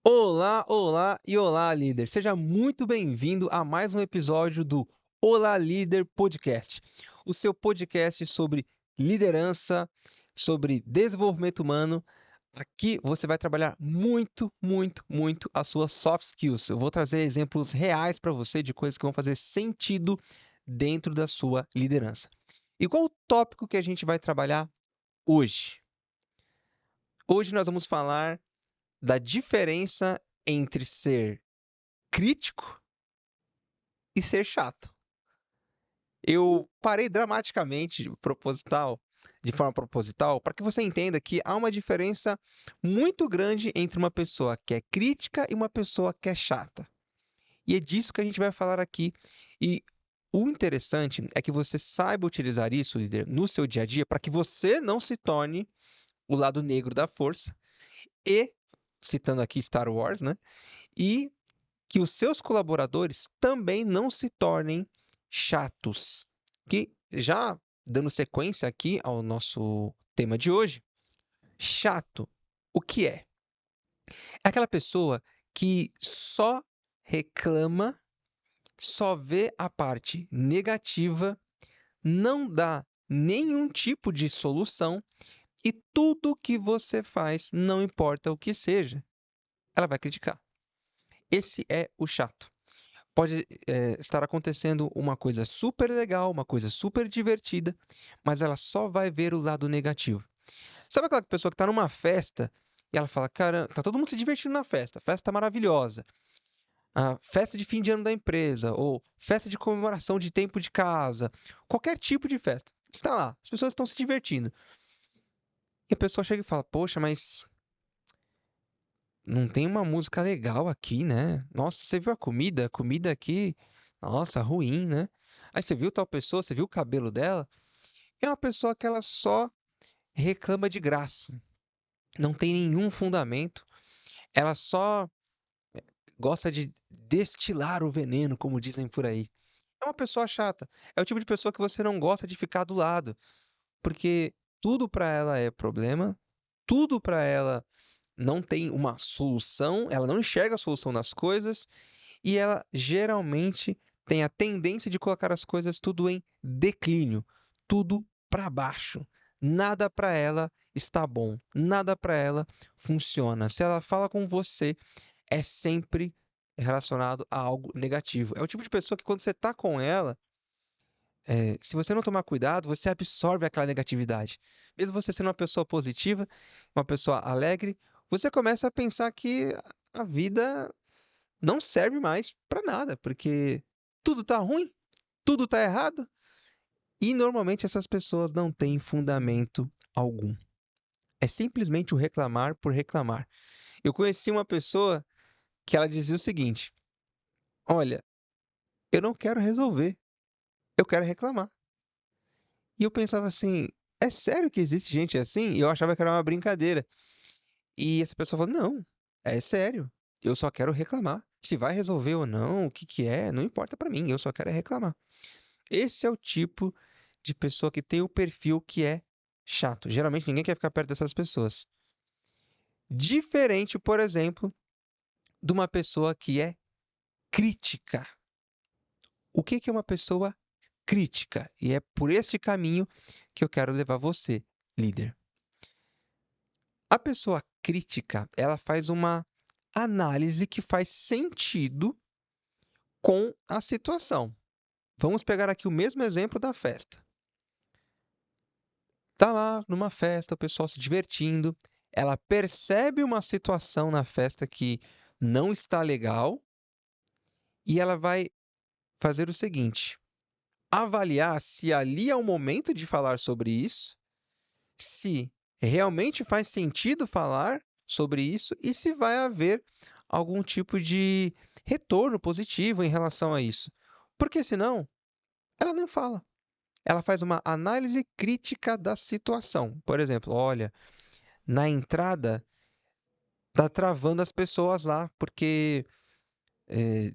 Olá, olá e olá, líder. Seja muito bem-vindo a mais um episódio do Olá Líder Podcast, o seu podcast sobre liderança, sobre desenvolvimento humano. Aqui você vai trabalhar muito, muito, muito as suas soft skills. Eu vou trazer exemplos reais para você de coisas que vão fazer sentido dentro da sua liderança. E qual o tópico que a gente vai trabalhar hoje? Hoje nós vamos falar da diferença entre ser crítico e ser chato. Eu parei dramaticamente, de forma proposital, para que você entenda que há uma diferença muito grande entre uma pessoa que é crítica e uma pessoa que é chata. E é disso que a gente vai falar aqui. E o interessante é que você saiba utilizar isso, líder, no seu dia a dia, para que você não se torne o lado negro da força e, citando aqui Star Wars, né? E que os seus colaboradores também não se tornem chatos. Que já dando sequência aqui ao nosso tema de hoje, chato, o que é? É aquela pessoa que só reclama, só vê a parte negativa, não dá nenhum tipo de solução e tudo que você faz, não importa o que seja, ela vai criticar. Esse é o chato. Pode estar acontecendo uma coisa super legal, uma coisa super divertida, mas ela só vai ver o lado negativo. Sabe aquela pessoa que está numa festa e ela fala, cara, tá todo mundo se divertindo na festa, festa maravilhosa, a festa de fim de ano da empresa, ou festa de comemoração de tempo de casa, qualquer tipo de festa. Está lá, as pessoas estão se divertindo. E a pessoa chega e fala, poxa, mas não tem uma música legal aqui, né? Nossa, você viu a comida? A comida aqui, nossa, ruim, né? Aí você viu tal pessoa, você viu o cabelo dela? É uma pessoa que ela só reclama de graça. Não tem nenhum fundamento. Ela só gosta de destilar o veneno, como dizem por aí. É uma pessoa chata. É o tipo de pessoa que você não gosta de ficar do lado, porque tudo para ela é problema, tudo para ela não tem uma solução, ela não enxerga a solução das coisas e ela geralmente tem a tendência de colocar as coisas tudo em declínio, tudo para baixo. Nada para ela está bom, nada para ela funciona. Se ela fala com você, é sempre relacionado a algo negativo. É o tipo de pessoa que quando você está com ela, se você não tomar cuidado, você absorve aquela negatividade. Mesmo você sendo uma pessoa positiva, uma pessoa alegre, você começa a pensar que a vida não serve mais para nada, porque tudo está ruim, tudo está errado, e normalmente essas pessoas não têm fundamento algum. É simplesmente o reclamar por reclamar. Eu conheci uma pessoa que ela dizia o seguinte: olha, eu não quero resolver, eu quero reclamar. E eu pensava assim, é sério que existe gente assim? E eu achava que era uma brincadeira. E essa pessoa falou, não, é sério, eu só quero reclamar. Se vai resolver ou não, o que que é, não importa pra mim, eu só quero é reclamar. Esse é o tipo de pessoa que tem o perfil que é chato. Geralmente ninguém quer ficar perto dessas pessoas. Diferente, por exemplo, de uma pessoa que é crítica. O que que é uma pessoa crítica? E é por esse caminho que eu quero levar você, líder. A pessoa crítica, ela faz uma análise que faz sentido com a situação. Vamos pegar aqui o mesmo exemplo da festa. Tá lá numa festa, o pessoal se divertindo, ela percebe uma situação na festa que não está legal e ela vai fazer o seguinte: avaliar se ali é o momento de falar sobre isso, se realmente faz sentido falar sobre isso e se vai haver algum tipo de retorno positivo em relação a isso. Porque senão, ela não fala. Ela faz uma análise crítica da situação. Por exemplo, olha, na entrada tá travando as pessoas lá porque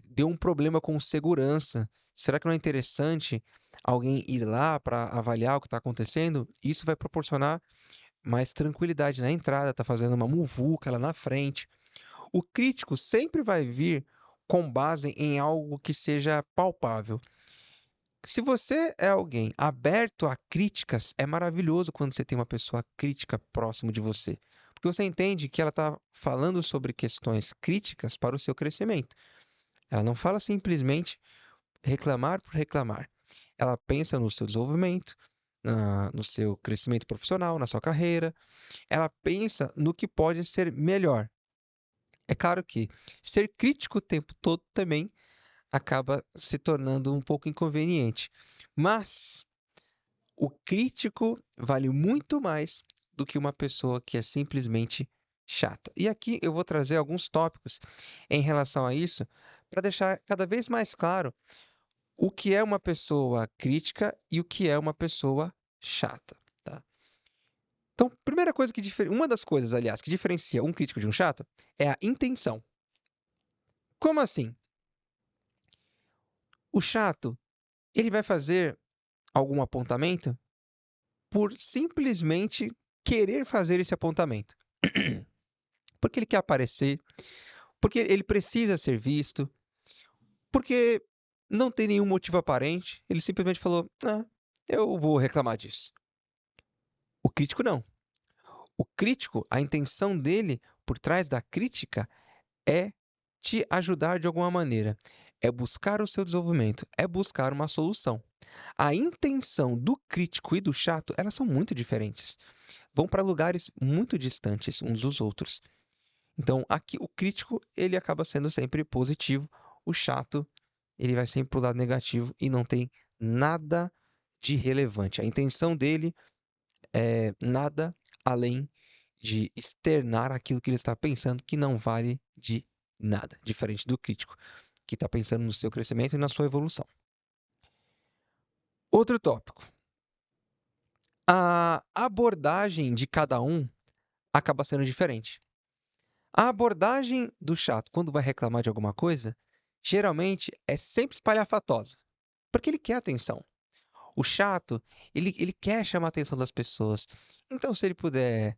deu um problema com segurança. Será que não é interessante alguém ir lá para avaliar o que está acontecendo? Isso vai proporcionar mais tranquilidade na entrada, tá fazendo uma muvuca lá na frente. O crítico sempre vai vir com base em algo que seja palpável. Se você é alguém aberto a críticas, é maravilhoso quando você tem uma pessoa crítica próximo de você, porque você entende que ela está falando sobre questões críticas para o seu crescimento. Ela não fala simplesmente reclamar por reclamar. Ela pensa no seu desenvolvimento, no seu crescimento profissional, na sua carreira. Ela pensa no que pode ser melhor. É claro que ser crítico o tempo todo também acaba se tornando um pouco inconveniente. Mas o crítico vale muito mais do que uma pessoa que é simplesmente chata. E aqui eu vou trazer alguns tópicos em relação a isso para deixar cada vez mais claro o que é uma pessoa crítica e o que é uma pessoa chata, tá? Então, primeira coisa uma das coisas, aliás, que diferencia um crítico de um chato é a intenção. Como assim? O chato, ele vai fazer algum apontamento por simplesmente querer fazer esse apontamento. Porque ele quer aparecer, porque ele precisa ser visto, porque não tem nenhum motivo aparente, ele simplesmente falou: "Ah, eu vou reclamar disso". O crítico não. O crítico, a intenção dele por trás da crítica é te ajudar de alguma maneira, é buscar o seu desenvolvimento, é buscar uma solução. A intenção do crítico e do chato, elas são muito diferentes. Vão para lugares muito distantes uns dos outros. Então, aqui o crítico, ele acaba sendo sempre positivo, o chato, ele vai sempre para o lado negativo e não tem nada de relevante. A intenção dele é nada além de externar aquilo que ele está pensando, que não vale de nada, diferente do crítico, que está pensando no seu crescimento e na sua evolução. Outro tópico. A abordagem de cada um acaba sendo diferente. A abordagem do chato, quando vai reclamar de alguma coisa, geralmente é sempre espalhafatosa, porque ele quer atenção. O chato, ele quer chamar a atenção das pessoas. Então, se ele puder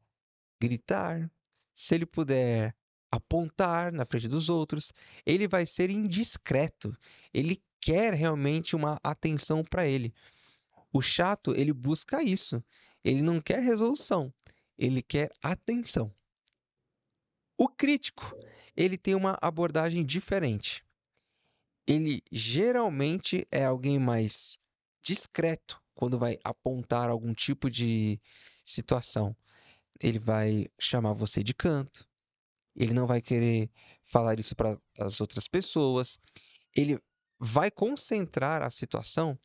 gritar, se ele puder apontar na frente dos outros, ele vai ser indiscreto. Ele quer realmente uma atenção para ele. O chato, ele busca isso. Ele não quer resolução, ele quer atenção. O crítico, ele tem uma abordagem diferente. Ele geralmente é alguém mais discreto quando vai apontar algum tipo de situação. Ele vai chamar você de canto, ele não vai querer falar isso para as outras pessoas, ele vai concentrar a situação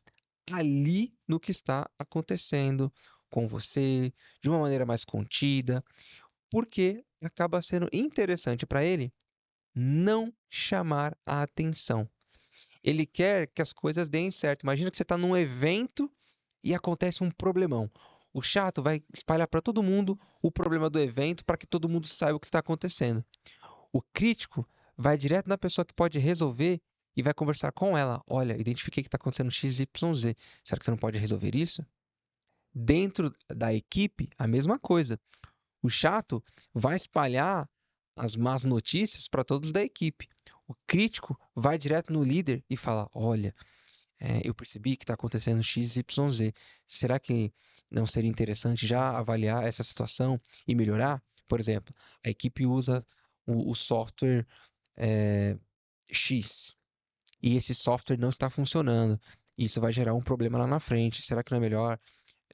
ali no que está acontecendo com você, de uma maneira mais contida, porque acaba sendo interessante para ele não chamar a atenção. Ele quer que as coisas deem certo. Imagina que você está num evento e acontece um problemão. O chato vai espalhar para todo mundo o problema do evento para que todo mundo saiba o que está acontecendo. O crítico vai direto na pessoa que pode resolver e vai conversar com ela. Olha, identifiquei que está acontecendo XYZ. Será que você não pode resolver isso? Dentro da equipe, a mesma coisa. O chato vai espalhar as más notícias para todos da equipe. O crítico vai direto no líder e fala: Olha, eu percebi que está acontecendo XYZ. Será que não seria interessante já avaliar essa situação e melhorar? Por exemplo, a equipe usa o software X e esse software não está funcionando. Isso vai gerar um problema lá na frente. Será que não é melhor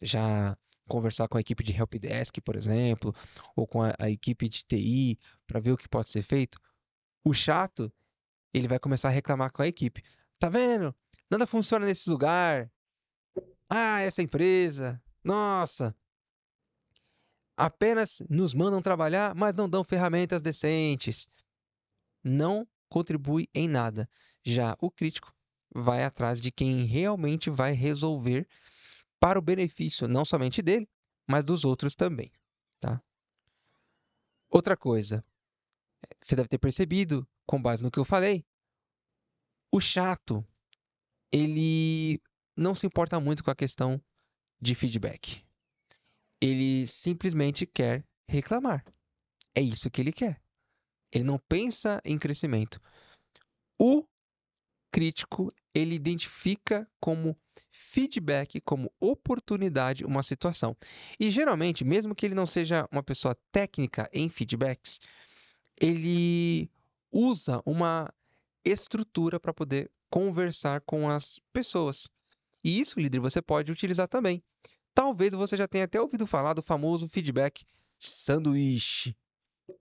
já conversar com a equipe de helpdesk, por exemplo, ou com a equipe de TI para ver o que pode ser feito? O chato, ele vai começar a reclamar com a equipe. Tá vendo? Nada funciona nesse lugar. Ah, essa empresa. Nossa, apenas nos mandam trabalhar, mas não dão ferramentas decentes. Não contribui em nada. Já o crítico vai atrás de quem realmente vai resolver para o benefício não somente dele, mas dos outros também, tá? Outra coisa, você deve ter percebido, com base no que eu falei, o chato, ele não se importa muito com a questão de feedback. Ele simplesmente quer reclamar. É isso que ele quer. Ele não pensa em crescimento. O crítico, ele identifica como feedback, como oportunidade, uma situação. E geralmente, mesmo que ele não seja uma pessoa técnica em feedbacks, ele usa uma estrutura para poder conversar com as pessoas. E isso, líder, você pode utilizar também. Talvez você já tenha até ouvido falar do famoso feedback sanduíche. O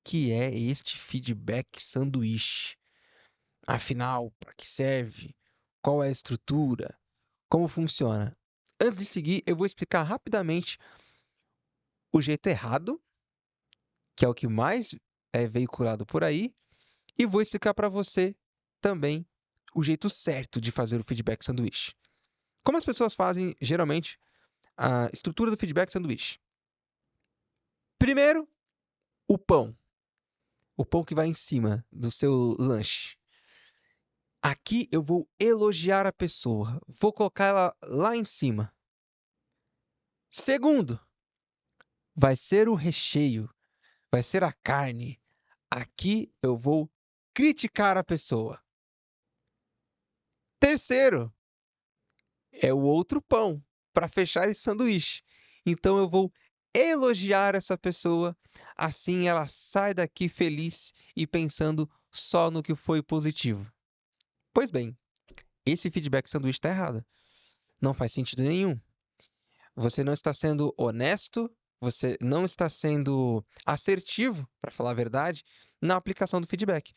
que é este feedback sanduíche? Afinal, para que serve? Qual é a estrutura? Como funciona? Antes de seguir, eu vou explicar rapidamente o jeito errado, que é o que mais é veiculado por aí, e vou explicar para você também o jeito certo de fazer o feedback sanduíche. Como as pessoas fazem geralmente a estrutura do feedback sanduíche? Primeiro, o pão. O pão que vai em cima do seu lanche. Aqui eu vou elogiar a pessoa, vou colocar ela lá em cima. Segundo, vai ser o recheio, vai ser a carne. Aqui eu vou criticar a pessoa. Terceiro, é o outro pão para fechar esse sanduíche. Então eu vou elogiar essa pessoa, assim ela sai daqui feliz e pensando só no que foi positivo. Pois bem, esse feedback sanduíche está errado. Não faz sentido nenhum. Você não está sendo honesto, você não está sendo assertivo, para falar a verdade, na aplicação do feedback.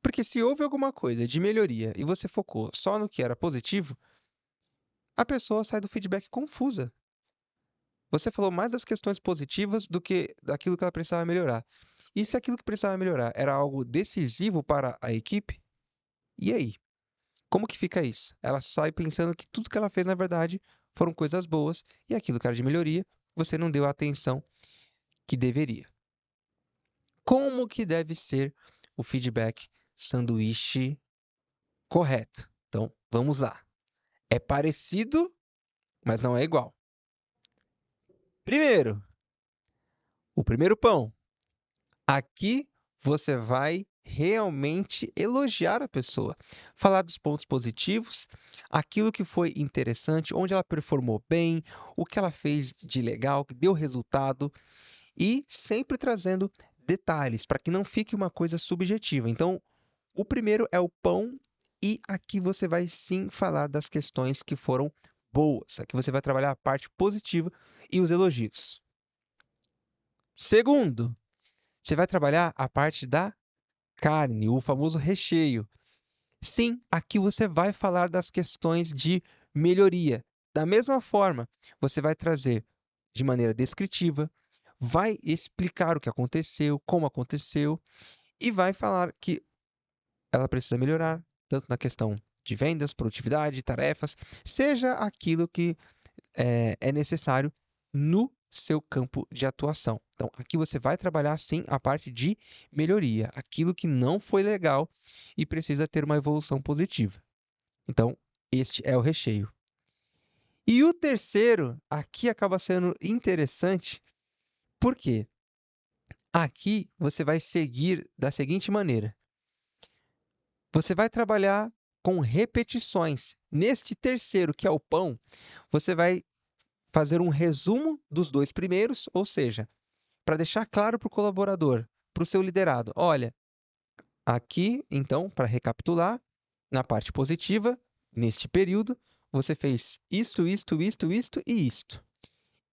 Porque se houve alguma coisa de melhoria e você focou só no que era positivo, a pessoa sai do feedback confusa. Você falou mais das questões positivas do que daquilo que ela precisava melhorar. E se aquilo que precisava melhorar era algo decisivo para a equipe? E aí? Como que fica isso? Ela sai pensando que tudo que ela fez, na verdade, foram coisas boas e aquilo que era de melhoria, você não deu a atenção que deveria. Como que deve ser o feedback sanduíche correto? Então, vamos lá. É parecido, mas não é igual. Primeiro, o primeiro pão. Aqui você vai realmente elogiar a pessoa, falar dos pontos positivos, aquilo que foi interessante, onde ela performou bem, o que ela fez de legal, que deu resultado, e sempre trazendo detalhes para que não fique uma coisa subjetiva. Então, o primeiro é o pão, e aqui você vai sim falar das questões que foram boas. Aqui você vai trabalhar a parte positiva e os elogios. Segundo, você vai trabalhar a parte da carne, o famoso recheio. Sim, aqui você vai falar das questões de melhoria. Da mesma forma, você vai trazer de maneira descritiva, vai explicar o que aconteceu, como aconteceu, e vai falar que ela precisa melhorar, tanto na questão de vendas, produtividade, tarefas, seja aquilo que é necessário no seu campo de atuação. Então, aqui você vai trabalhar sim a parte de melhoria, aquilo que não foi legal e precisa ter uma evolução positiva. Então, este é o recheio. E o terceiro, aqui acaba sendo interessante, porque aqui você vai seguir da seguinte maneira: você vai trabalhar com repetições. Neste terceiro, que é o pão, você vai fazer um resumo dos dois primeiros, ou seja, para deixar claro para o colaborador, para o seu liderado, olha, aqui, então, para recapitular, na parte positiva, neste período, você fez isto, isto, isto, isto e isto.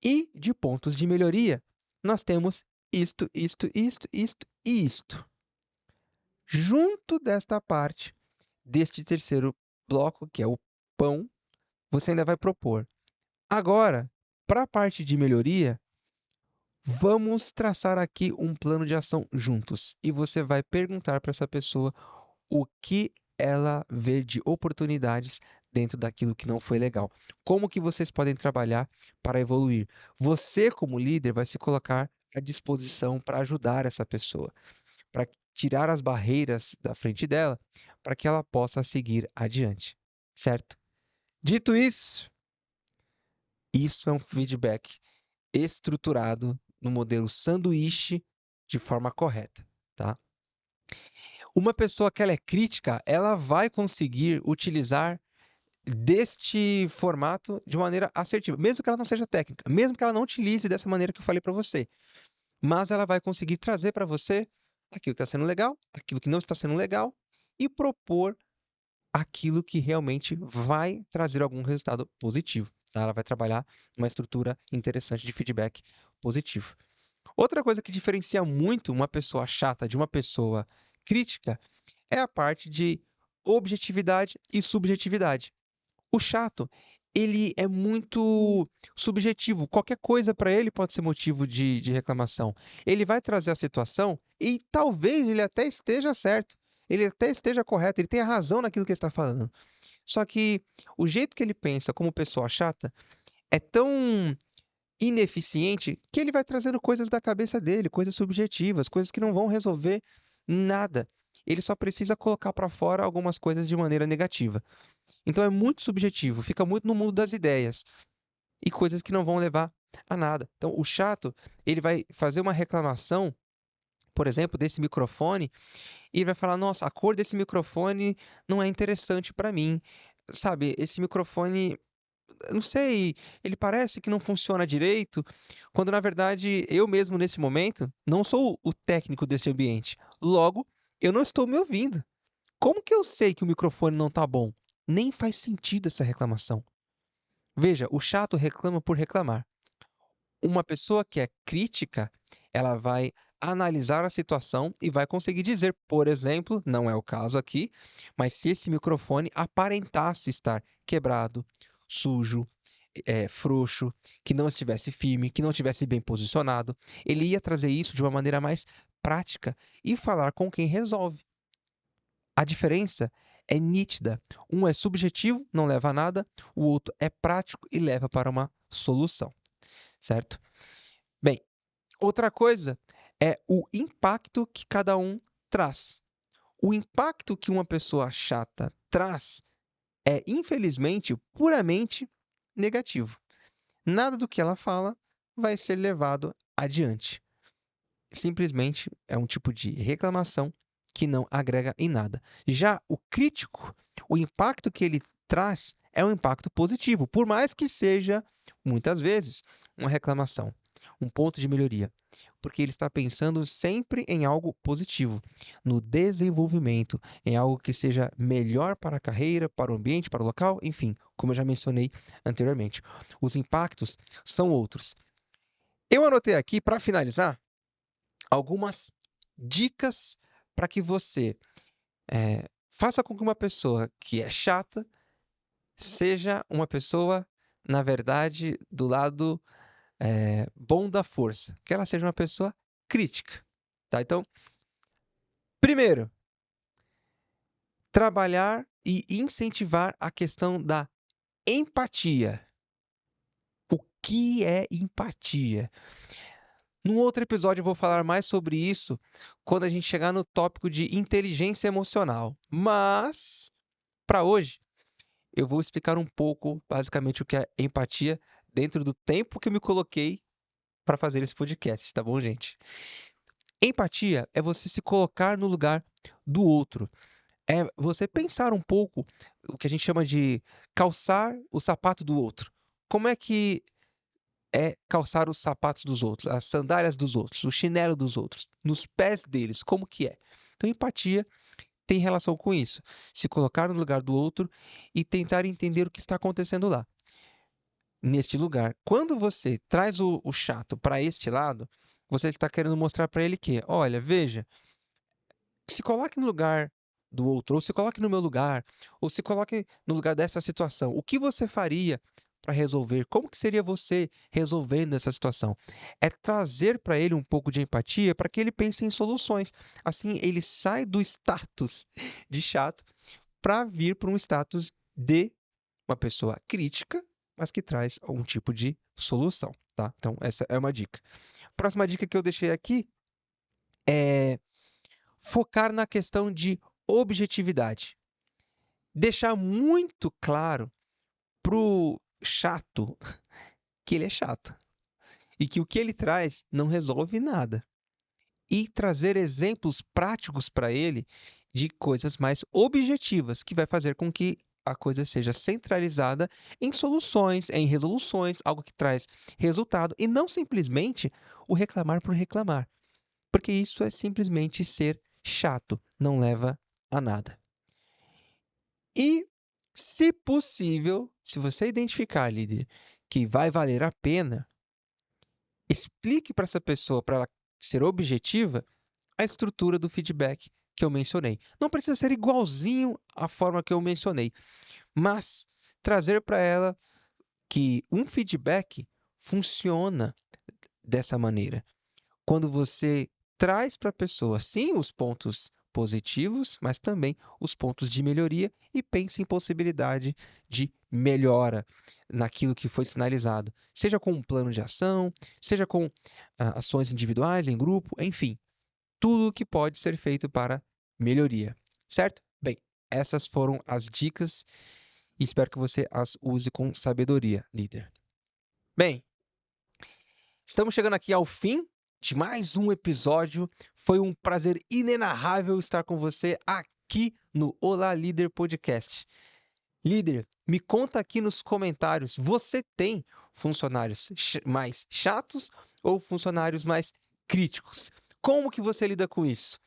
E de pontos de melhoria, nós temos isto, isto, isto, isto e isto. Junto desta parte, deste terceiro bloco, que é o pão, você ainda vai propor. Agora, para a parte de melhoria, vamos traçar aqui um plano de ação juntos. E você vai perguntar para essa pessoa o que ela vê de oportunidades dentro daquilo que não foi legal. Como que vocês podem trabalhar para evoluir? Você, como líder, vai se colocar à disposição para ajudar essa pessoa, para tirar as barreiras da frente dela, para que ela possa seguir adiante, certo? Dito isso, isso é um feedback estruturado no modelo sanduíche de forma correta. tá? Uma pessoa que ela é crítica, ela vai conseguir utilizar deste formato de maneira assertiva, mesmo que ela não seja técnica, mesmo que ela não utilize dessa maneira que eu falei para você, mas ela vai conseguir trazer para você aquilo que está sendo legal, aquilo que não está sendo legal e propor aquilo que realmente vai trazer algum resultado positivo, tá? Ela vai trabalhar uma estrutura interessante de feedback positivo. Outra coisa que diferencia muito uma pessoa chata de uma pessoa crítica é a parte de objetividade e subjetividade. O chato, ele é muito subjetivo. Qualquer coisa para ele pode ser motivo de reclamação. Ele vai trazer a situação e talvez ele até esteja certo. Ele até esteja correto, ele tenha razão naquilo que ele está falando. Só que o jeito que ele pensa como pessoa chata é tão ineficiente que ele vai trazendo coisas da cabeça dele, coisas subjetivas, coisas que não vão resolver nada. Ele só precisa colocar para fora algumas coisas de maneira negativa. Então é muito subjetivo, fica muito no mundo das ideias e coisas que não vão levar a nada. Então o chato, ele vai fazer uma reclamação, por exemplo, desse microfone e vai falar: "Nossa, a cor desse microfone não é interessante para mim. Sabe, esse microfone, eu não sei, ele parece que não funciona direito", quando na verdade eu mesmo nesse momento não sou o técnico deste ambiente. Logo, eu não estou me ouvindo. Como que eu sei que o microfone não está bom? Nem faz sentido essa reclamação. Veja, o chato reclama por reclamar. Uma pessoa que é crítica, ela vai analisar a situação e vai conseguir dizer, por exemplo, não é o caso aqui, mas se esse microfone aparentasse estar quebrado, sujo, frouxo, que não estivesse firme, que não estivesse bem posicionado, ele ia trazer isso de uma maneira mais prática e falar com quem resolve. A diferença é nítida. Um é subjetivo, não leva a nada, o outro é prático e leva para uma solução, certo? Bem, outra coisa é o impacto que cada um traz. O impacto que uma pessoa chata traz é, infelizmente, puramente negativo. Nada do que ela fala vai ser levado adiante. Simplesmente é um tipo de reclamação que não agrega em nada. Já o crítico, o impacto que ele traz é um impacto positivo, por mais que seja, muitas vezes, uma reclamação, um ponto de melhoria, porque ele está pensando sempre em algo positivo, no desenvolvimento, em algo que seja melhor para a carreira, para o ambiente, para o local, enfim, como eu já mencionei anteriormente. Os impactos são outros. Eu anotei aqui, para finalizar, algumas dicas para que você faça com que uma pessoa que é chata seja uma pessoa, na verdade, do lado bom da força, que ela seja uma pessoa crítica. Tá? Então, primeiro, trabalhar e incentivar a questão da empatia. O que é empatia? Num outro episódio eu vou falar mais sobre isso quando a gente chegar no tópico de inteligência emocional. Mas, para hoje, eu vou explicar um pouco, basicamente, o que é empatia dentro do tempo que eu me coloquei para fazer esse podcast, tá bom, gente? Empatia é você se colocar no lugar do outro. É você pensar um pouco o que a gente chama de calçar o sapato do outro. Como é que é calçar os sapatos dos outros, as sandálias dos outros, o chinelo dos outros, nos pés deles, como que é? Então, empatia tem relação com isso. Se colocar no lugar do outro e tentar entender o que está acontecendo lá, neste lugar. Quando você traz o chato para este lado, você está querendo mostrar para ele que, olha, veja, se coloque no lugar do outro, ou se coloque no meu lugar, ou se coloque no lugar dessa situação. O que você faria para resolver? Como que seria você resolvendo essa situação? É trazer para ele um pouco de empatia para que ele pense em soluções. Assim, ele sai do status de chato para vir para um status de uma pessoa crítica, mas que traz algum tipo de solução, tá? Então, essa é uma dica. Próxima dica que eu deixei aqui é focar na questão de objetividade. Deixar muito claro pro chato que ele é chato e que o que ele traz não resolve nada. e trazer exemplos práticos para ele de coisas mais objetivas, que vai fazer com que a coisa seja centralizada em soluções, em resoluções, algo que traz resultado e não simplesmente o reclamar por reclamar, porque isso é simplesmente ser chato, não leva a nada. E, se possível, se você identificar, líder, que vai valer a pena, explique para essa pessoa, para ela ser objetiva, a estrutura do feedback que eu mencionei. Não precisa ser igualzinho à forma que eu mencionei, mas trazer para ela que um feedback funciona dessa maneira. Quando você traz para a pessoa, sim, os pontos positivos, mas também os pontos de melhoria e pensa em possibilidade de melhora naquilo que foi sinalizado, seja com um plano de ação, seja com ações individuais, em grupo, enfim, tudo o que pode ser feito para melhoria, certo? Bem, essas foram as dicas e espero que você as use com sabedoria, líder. Bem, estamos chegando aqui ao fim de mais um episódio. Foi um prazer inenarrável estar com você aqui no Olá Líder Podcast. Líder, me conta aqui nos comentários, você tem funcionários mais chatos ou funcionários mais críticos? Como que você lida com isso?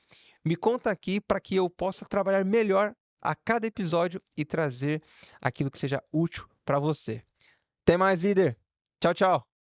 Me conta aqui para que eu possa trabalhar melhor a cada episódio e trazer aquilo que seja útil para você. Até mais, líder. Tchau, tchau.